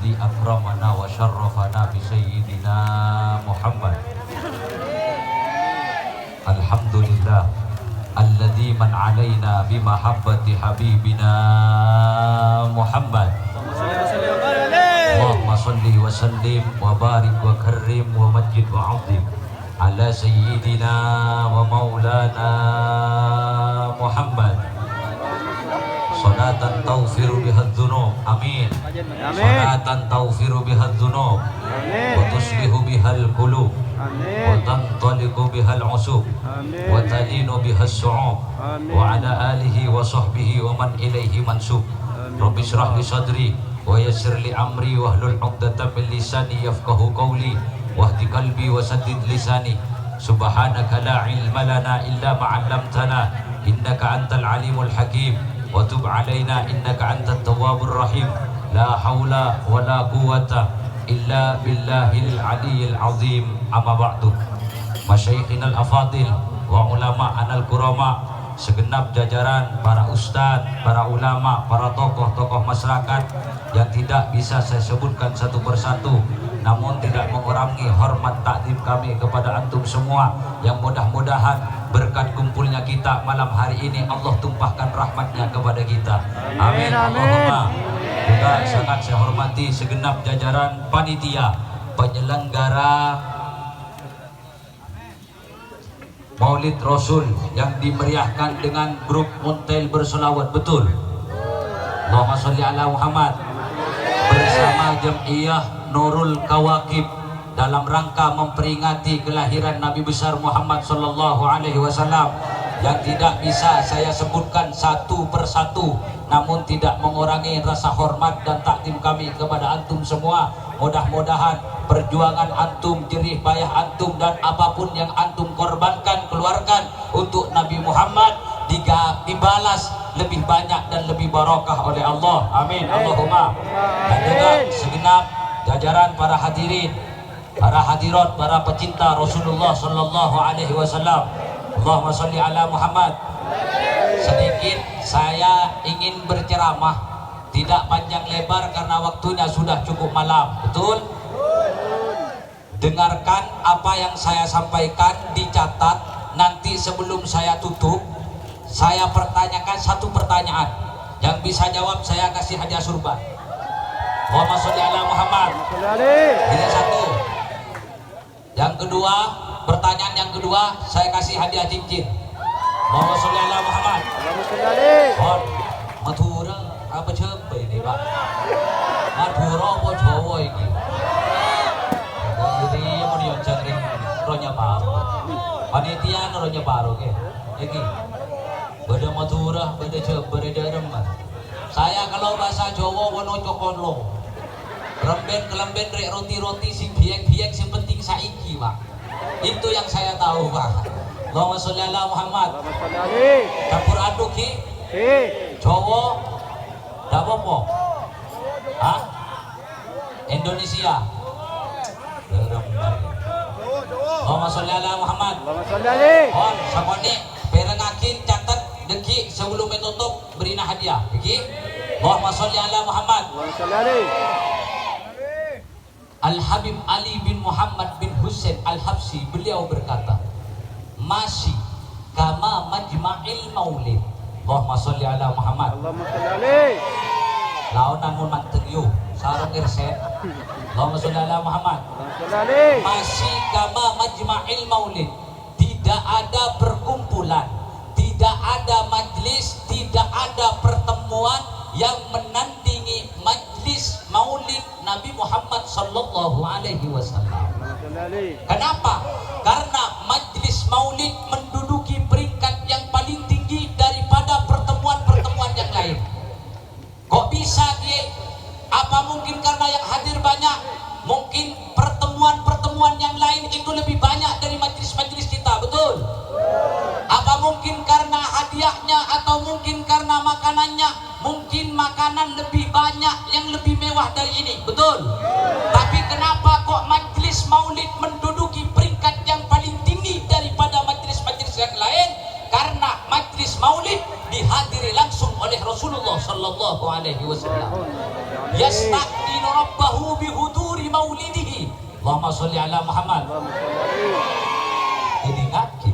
الذي أكرمنا وشرفنا بسيدنا محمد. الحمد لله الذي من علينا بمحبة حبيبنا محمد. اللهم صل وسلم وبارك وكرم ومجد وعظم على سيدنا ومولانا محمد صلاة تغفر بها الذنوب آمين صلاة تغفر بها الذنوب وتصلح بها القلوب وتنطلق بها العصوب وتلين بها الشعوب وعلى آله وصحبه ومن إليه منسوب. رب اشرح لي صدري ويسر لي أمري واحلل عقدة من لساني يفقهوا قولي واهد قلبي وسدد لساني. سبحانك لا علم لنا إلا ما علمتنا إنك أنت العليم الحكيم وتب علينا إنك أنت التواب الرحيم. لا حول ولا قوة إلا بالله العلي العظيم. أما بعد مشايخنا الأفاضل وعلماءنا الكرama, segenap jajaran para ustadz, para ulama, para tokoh-tokoh masyarakat yang tidak bisa saya sebutkan satu persatu, namun tidak mengurangi hormat takdim kami kepada antum semua, yang mudah-mudahan berkat kumpulnya kita malam hari ini Allah tumpahkan rahmatnya kepada kita. Amin, Allahumma. Juga sangat saya hormati segenap jajaran panitia penyelenggara Maulid Rasul yang dimeriahkan dengan grup Muntail bersolawat, betul? Allahumma sholli ala Muhammad. Bersama Jam'iyah Nurul Kawakib dalam rangka memperingati kelahiran Nabi besar Muhammad sallallahu alaihi wasallam, yang tidak bisa saya sebutkan satu persatu, namun tidak mengurangi rasa hormat dan takdim kami kepada antum semua. Mudah-mudahan perjuangan antum, jerih payah antum, dan apapun yang antum korbankan, keluarkan untuk Nabi Muhammad dibalas lebih banyak dan lebih barokah oleh Allah. Amin, Allahumma. Dan juga segenap jajaran para hadirin, para hadirat, para pecinta Rasulullah sallallahu alaihi wasallam. Allahumma sholli ala Muhammad. Sedikit saya ingin berceramah, tidak panjang lebar karena waktunya sudah cukup malam, betul? Dengarkan apa yang saya sampaikan, dicatat. Nanti sebelum saya tutup, saya pertanyakan satu pertanyaan. Yang bisa jawab saya kasih hadiah surban. Allahumma sholli ala Muhammad. Ini satu. Yang kedua, pertanyaan yang kedua, saya kasih hadiah cincin. Allahumma sholli ala Muhammad. Oh, Madura apa coba ini Pak? Madura apa Jawa ini? Jadi mau dioncengin ronya baru. Panitia ronya baru ke? Iki. Beda Madura, beda coba, beda remah. Saya kalau bahasa Jawa wono cokonlo. Remben kelemben rek roti-roti sing biek-biek sing penting saiki Pak. Itu yang saya tahu Pak. Allahumma sholli ala Muhammad. Campur aduk ki. Jawa dak apa? Hah? Indonesia. Allahumma sholli ala Muhammad. Oh, sakone perengakin catat deki sebelum tutup berina hadiah. Iki. Allahumma sholli ala Muhammad. Al-Habib Ali bin Muhammad bin Husain Al-Habsyi, beliau berkata, masih kama majma'il maulid. Allahumma sholli ala Muhammad. Laonan mun manteriu sarung irset. Allahumma sholli ala Muhammad. Masih kama majma'il maulid. Tidak ada perkumpulan, tidak ada majlis, tidak ada pertemuan yang menandingi majlis maulid Nabi Muhammad sallallahu alaihi wasallam. Kenapa? Karena majlis maulid menduduki peringkat yang paling tinggi daripada pertemuan-pertemuan yang lain. Kok bisa dia? Apa mungkin karena yang hadir banyak? Mungkin pertemuan-pertemuan yang lain itu lebih banyak dari majlis-majlis kita, betul? Apa mungkin karena hadiahnya atau mungkin karena makanannya? Mungkin makanan lebih banyak yang lebih mewah dari ini, betul? Tapi kenapa kok majlis maulid menduduki peringkat yang paling tinggi daripada majlis-majlis yang lain? Karena majlis maulid dihadiri langsung oleh Rasulullah sallallahu alaihi wasallam. Yasta'dinu rabbahu bihuduri maulidihi. Allahumma sholli ala Muhammad. Ini ngaki.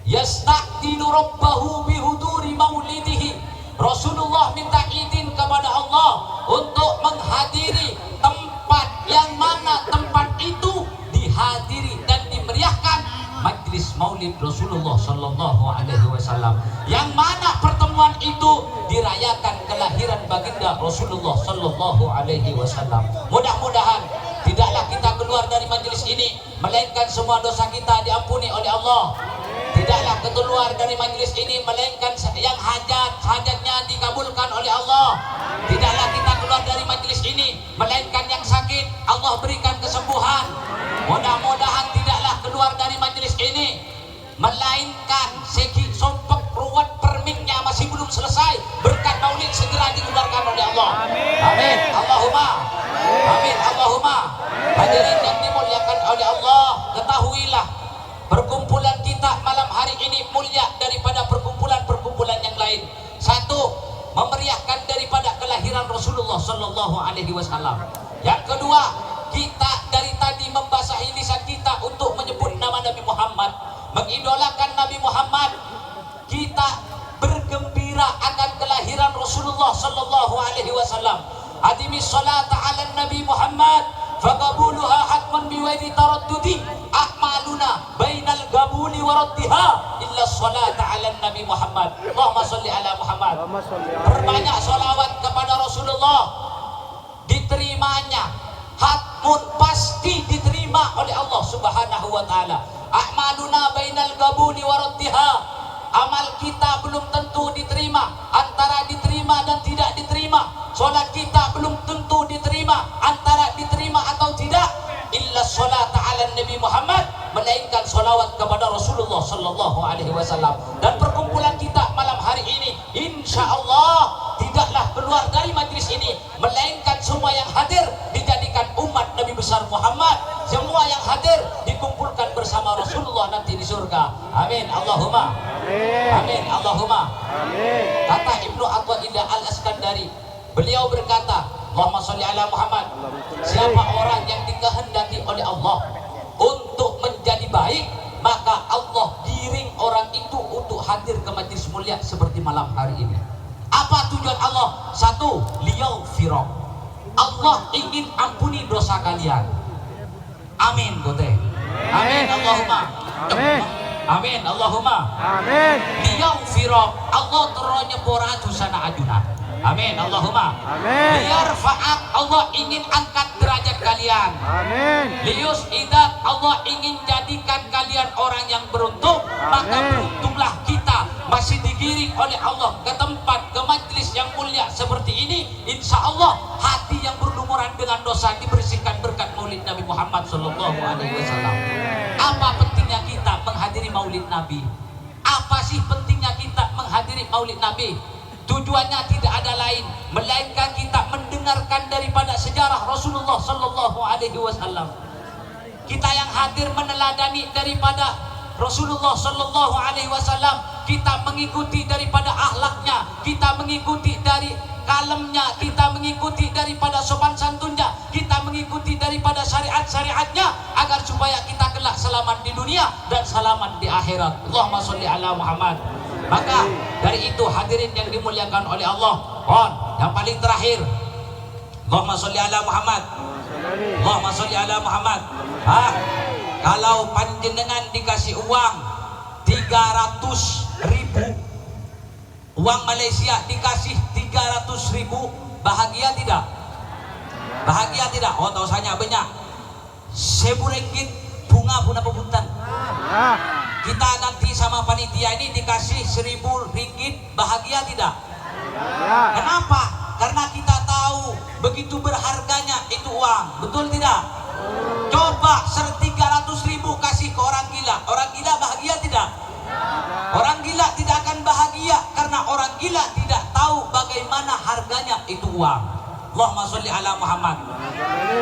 Yasta'dinu rabbahu bihuduri maulidihi. Rasulullah minta izin kepada Allah untuk menghadiri tempat yang mana tempat itu dihadiri dan dimeriahkan majlis maulid Rasulullah sallallahu alaihi wasallam, yang mana pertemuan itu dirayakan kelahiran baginda Rasulullah sallallahu alaihi wasallam. Mudah-mudahan tidaklah kita keluar dari majlis ini melainkan semua dosa kita diampuni oleh Allah. Tidaklah keluar dari majlis ini melainkan yang hajatnya dikabulkan oleh Allah. Tidaklah kita keluar dari majlis ini melainkan yang sakit Allah berikan kesembuhan. Mudah-mudahan tidaklah keluar dari majlis ini melainkan segi sompek ruwet permingnya masih belum selesai, berkat maulid segera dikeluarkan oleh Allah. Amin Allahumma. Amin Allahumma. Hadirin yang dimuliakan oleh Allah, ketahuilah perkumpulan kita malam hari ini mulia daripada perkumpulan-perkumpulan yang lain. Satu, memeriahkan daripada kelahiran Rasulullah sallallahu alaihi wasallam. Yang kedua, kita dari tadi membasahi lisan kita untuk menyebut nama Nabi Muhammad, mengidolakan Nabi Muhammad. Kita bergembira akan kelahiran Rasulullah sallallahu alaihi wasallam. Adimi salata ala Nabi Muhammad faqabuluha hatman biwaidi taraddudi a'maluna bainal gabuli waraddiha illa salata ala Nabi Muhammad. Allahumma sholli ala Muhammad. Perbanyak salawat kepada Rasulullah, diterimanya hatmun, pasti diterima oleh Allah subhanahu wa ta'ala. A'maluna bainal gabuli waraddiha, amal kita belum tentu diterima, antara diterima dan tidak diterima. Solat kita belum tentu diterima, antara diterima atau tidak. Illa salata ala Nabi Muhammad, melainkan salawat kepada Rasulullah sallallahu alaihi wasallam. Dan perkumpulan kita malam hari ini insya Allah tidaklah keluar dari majlis ini melainkan semua yang hadir dijadikan umat Nabi besar Muhammad. Semua yang hadir dikumpulkan bersama Rasulullah nanti di surga. Amin Allahumma. Amin Allahumma. Kata Ibnu Athaillah Al-Askandari, beliau berkata, Allahumma sholli ala Muhammad. Siapa orang yang dikehendaki oleh Allah untuk menjadi baik, maka Allah giring orang itu untuk hadir ke majlis mulia seperti malam hari ini. Apa tujuan Allah? Satu, liyaghfira. Allah ingin ampuni dosa kalian. Amin bote. Amin Allahumma. Amin. Amin Allahumma. Amin. Liyaghfira. Allah teronyepora dosana ajuna. Amin Allahumma. Amin. Liyarfa'ak, Allah ingin angkat derajat kalian. Amin. Liyus'idat, Allah ingin jadikan kalian orang yang beruntung. Amin. Maka beruntunglah kita masih digiring oleh Allah ke tempat, ke majlis yang mulia seperti ini. Insya Allah hati yang berlumuran dengan dosa dibersihkan berkat maulid Nabi Muhammad sallallahu alaihi wasallam. Apa pentingnya kita menghadiri maulid Nabi? Apa sih pentingnya kita menghadiri maulid Nabi? Tujuannya tidak ada lain melainkan kita mendengarkan daripada sejarah Rasulullah sallallahu alaihi wasallam. Kita yang hadir meneladani daripada Rasulullah sallallahu alaihi wasallam, kita mengikuti daripada akhlaknya, kita mengikuti dari kalemnya, kita mengikuti daripada sopan santunnya, kita mengikuti daripada syariat-syariatnya agar supaya kita kelak selamat di dunia dan selamat di akhirat. Allahumma sholli ala Muhammad. Maka dari itu hadirin yang dimuliakan oleh Allah, yang paling terakhir, Allahumma sholli ala Muhammad. Allahumma sholli ala Muhammad. Kalau panjenengan dikasih uang 300.000, uang Malaysia dikasih 300.000, bahagia tidak? Bahagia tidak? Oh, tahu saya banyak. 1.000 ringgit bunga pun apa punten. Kita nanti sama panitia ini dikasih 1.000 ringgit, bahagia tidak? Kenapa? Karena kita tahu begitu berharganya itu uang, betul tidak? Coba 300.000 kasih ke orang gila, orang gila bahagia tidak? Orang gila tidak akan bahagia karena orang gila tidak tahu bagaimana harganya itu uang. Allahumma sholli ala Muhammad.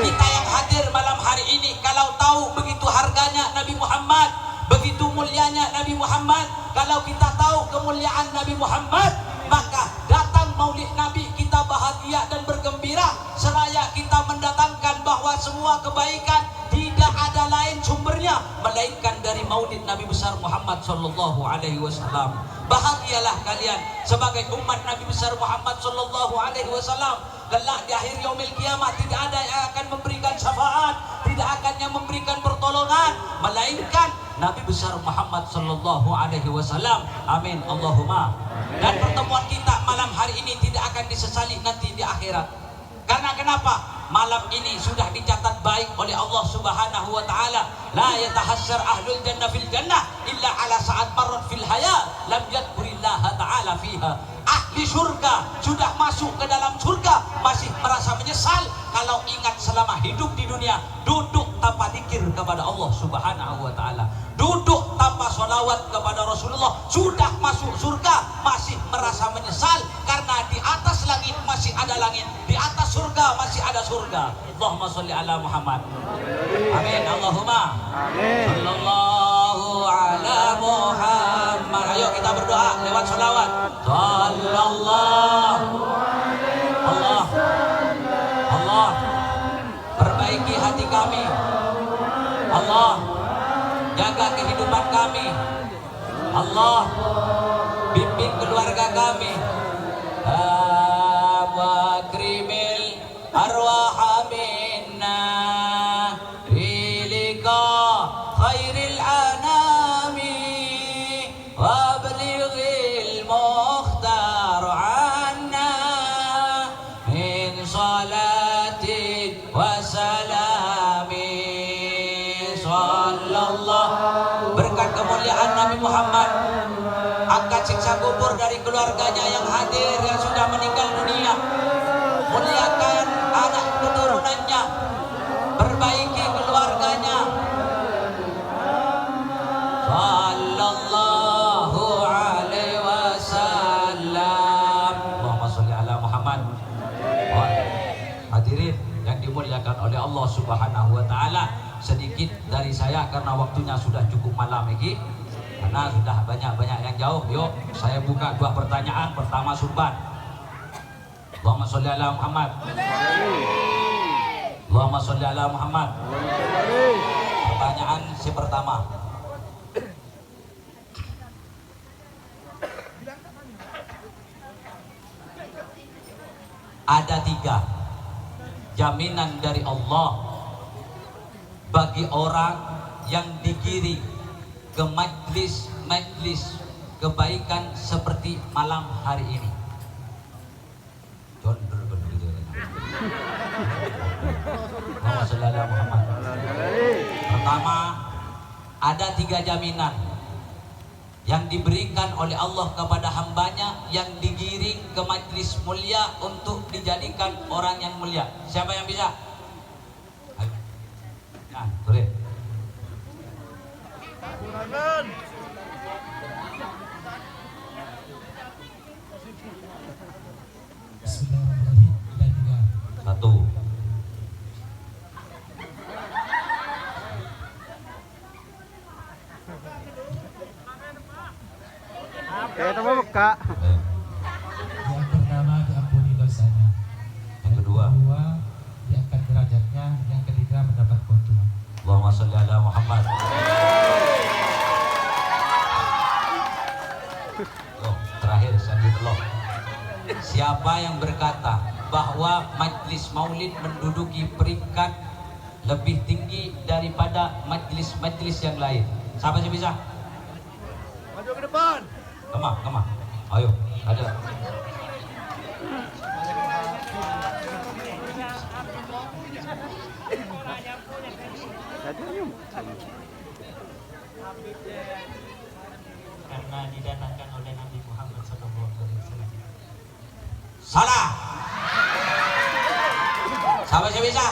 Kita yang hadir malam hari ini kalau tahu begitu harganya Nabi Muhammad, begitu mulianya Nabi Muhammad, kalau kita tahu kemuliaan Nabi Muhammad, maka datang maulid Nabi kita bahagia dan bergembira, seraya kita mendatangkan bahwa semua kebaikan tidak ada lain sumbernya melainkan dari maulid Nabi besar Muhammad sallallahu alaihi wasallam. Bahagialah kalian sebagai umat Nabi besar Muhammad sallallahu alaihi wasallam. Kelak di akhir yaumil kiamat tidak ada yang akan memberikan syafaat, tidak akan yang memberikan pertolongan melainkan Nabi besar Muhammad sallallahu alaihi wasallam. Amin Allahumma. Dan pertemuan kita malam hari ini tidak akan disesali nanti di akhirat. Karena kenapa? Malam ini sudah dicatat baik oleh Allah Subhanahu wa taala. La yatahassar ahlul jannah fil jannah illa ala saat marrat fil haya lam yadhkurillaha taala fiha. Ahli surga sudah masuk ke dalam surga masih merasa menyesal kalau ingat selama hidup di dunia duduk tanpa zikir kepada Allah Subhanahu wa taala, duduk tanpa sholawat kepada Rasulullah, sudah masuk surga masih merasa menyesal karena di atas langit masih ada langit, di atas surga masih ada surga. Allahumma sholli ala Muhammad. Amin Allahumma. Amin. Sallallahu ala Muhammad. Ayo kita berdoa lewat sholawat. Sallallahu Allah Allah perbaiki hati kami, Allah jaga kehidupan kami, Allah bimbing keluarga kami, wa krimil arwah minna ilika khairil anami wa balighil mukhtar anna min salatin wa salamin sallallahu. Berkat kemuliaan Nabi Muhammad, angkat siksa kubur dari keluarganya yang hadir yang sudah meninggal dunia, muliakan anak keturunannya, perbaiki keluarganya. Sallallahu alaihi wasallam. Allahumma sholli ala Muhammad. Hadirin yang dimuliakan oleh Allah Subhanahu wa taala, sedikit dari saya karena waktunya sudah cukup malam ini. Karena sudah banyak-banyak yang jauh. Yuk saya buka dua pertanyaan. Pertama surban. Allahumma sholli ala Muhammad. Allahumma sholli ala Muhammad. Pertanyaan si pertama. Ada 3 jaminan dari Allah bagi orang yang digiring ke majlis kebaikan seperti malam hari ini. Pertama, ada 3 jaminan yang diberikan oleh Allah kepada hambanya yang digiring ke majlis mulia untuk dijadikan orang yang mulia. Siapa yang bisa? Nah, boleh. Bismillahirrahmanirrahim. 1. Kayak tambah buka. Yang pertama diampuni dosanya. Yang kedua diangkat derajatnya. Yang ketiga mendapat keuntungan. Allahumma sholli ala Muhammad. Terakhir sanjutullah. Siapa yang berkata bahwa majlis maulid menduduki peringkat lebih tinggi daripada majlis-majlis yang lain? Siapa yang bisa? Maju ke depan. Kemah. Ayo, ada. Karena didatangkan oleh Nabi Muhammad SAW. Salah. Siapa yang bisa?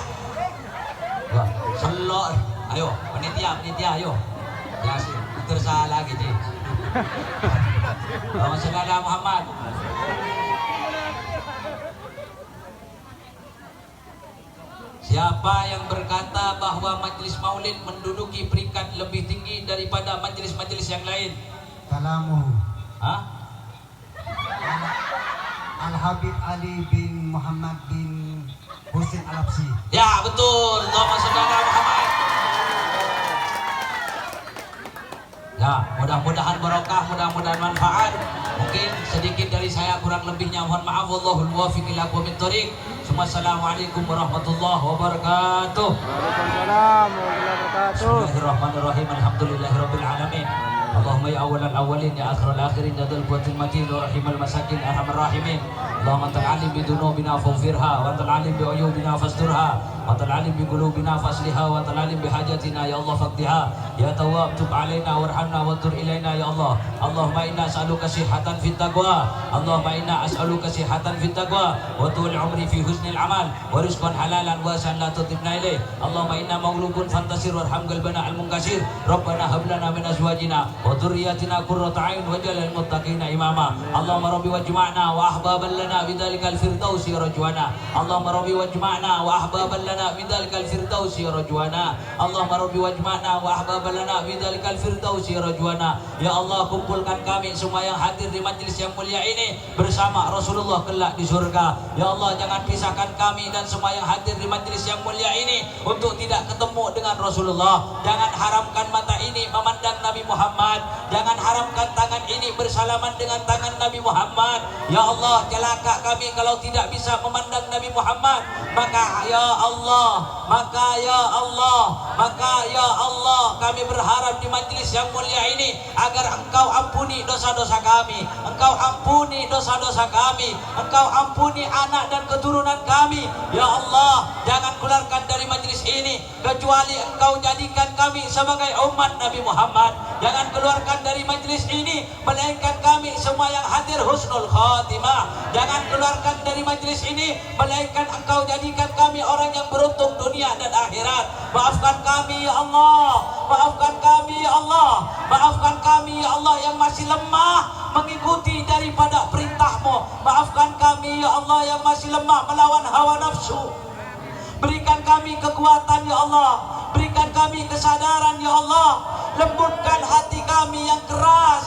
Wah, selok. Ayo, panitia, ayo. Ya, putar salah gitu. Allahumma sholli ala Muhammad. Siapa yang berkata bahwa majlis maulid menduduki peringkat lebih tinggi daripada majlis-majlis yang lain? Kalamu. Hah? Al Habib Ali bin Muhammad bin Husin Al-Absi. Ya betul, Allahumma sholli ala Muhammad. Ya, mudah-mudahan barokah, mudah-mudahan manfaat. Mungkin sedikit dari saya, kurang lebihnya mohon maaf. Wallahul muwaffiq ila aqwamit thoriq. Assalamualaikum warahmatullahi wabarakatuh. Waalaikumsalam warahmatullahi wabarakatuh. Bismillahirrahmanirrahim. Alhamdulillahirabbil alamin. Allahumma ya awwalal awwalin ya akhiral akhirin ya dzal quwwatil matin wa rahimal masakin arhamar rahimin. Allahumma antal alim bi dzunubina faghfirha wa antal alim bi uyubina fasturha wa antal alim bi qulubina fasliha wa antal alim bi hajatina ya Allah faqdiha ya tawwab tub alaina warhamna wa tur ilaina ya Allah. Allahumma inna as'aluka sihhatan fit taqwa. Allahumma inna as'aluka sihhatan fit taqwa wa tul umri fi husnil amal wa rizqan halalan wa san la tutibna ilaih. Allahumma inna maghlubun fantasir warham qalbana al munkasir. Rabbana hab lana min azwajina wa dhurriyyatina qurrata a'yun waj'alna lil muttaqina imama. Allahumma rabbi wajma'na wa ahbaban lana bidzalikal firdausi rajwana. Allahumma rabbi wajma'na wa ahbaban lana bidzalikal firdausi rajwana. Allahumma rabbi wajma'na wa ahbaban lana bidzalikal firdausi rajwana. Ya Allah, kumpulkan kami semua yang hadir di majelis yang mulia ini bersama Rasulullah kelak di surga. Ya Allah, jangan pisahkan kami dan semua yang hadir di majelis yang mulia ini untuk tidak ketemu dengan Rasulullah. Jangan haramkan mata ini memandang Nabi Muhammad. Jangan haramkan tangan ini bersalaman dengan tangan Nabi Muhammad. Ya Allah, celaka kami kalau tidak bisa memandang Nabi Muhammad. Maka ya Allah, maka ya Allah, maka ya Allah, kami berharap di majelis yang mulia ini agar Engkau ampuni dosa-dosa kami, Engkau ampuni dosa-dosa kami, Engkau ampuni anak dan keturunan kami. Ya Allah, jangan keluarkan dari majelis ini kecuali Engkau jadikan kami sebagai umat Nabi Muhammad. Jangan keluarkan dari majelis ini melainkan kami semua yang hadir husnul khatimah. Jangan keluarkan dari majelis ini melainkan Engkau jadikan kami orang yang beruntung dunia dan akhirat. Maafkan kami ya Allah, maafkan kami ya Allah, maafkan kami ya Allah yang masih lemah mengikuti daripada perintah-Mu. Maafkan kami ya Allah yang masih lemah melawan hawa nafsu. Berikan kami kekuatan ya Allah, berikan kami kesadaran ya Allah. Lembutkan hati kami yang keras,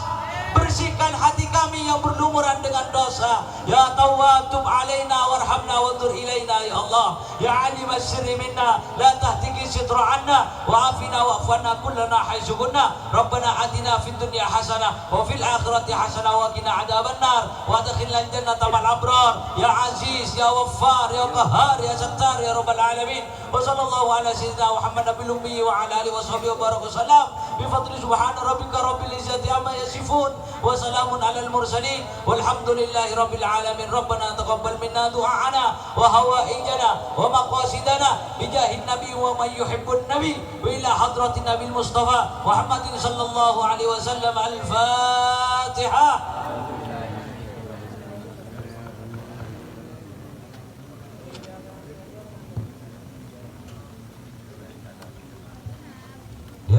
bersihkan hati kami yang berlumuran dengan dosa. Ya Tawwab tub alaina warhamna wa tur ilaina ya Allah. Ya alim as-sirri minna la tahtiki sitra anna wa afina wa afwana kullana haitsu kunna. Rabbana atina fid dunya hasanah wa fil akhirati hasanah wa qina adzabannar wa adkhilna jannata ma'al abrar. Ya Aziz ya Ghaffar ya Qahhar ya Sattar ya rabbal alamin. Wa sallallahu ala sayyidina Muhammad nabiyil ummi wa ala alihi washabihi wa baraka sallam. Bi fadli subhana rabbika rabbil izzati amma yasifun wa salamun alal mursalin walhamdulillahi rabbil alamin. Rabbana taqabbal minna du'ana wa hawaijana wa maqasidana bijahin nabi wa man yuhibbun nabi wa ila hadratin nabil mustafa Muhammadin sallallahu alaihi wasallam. Al-Fatihah.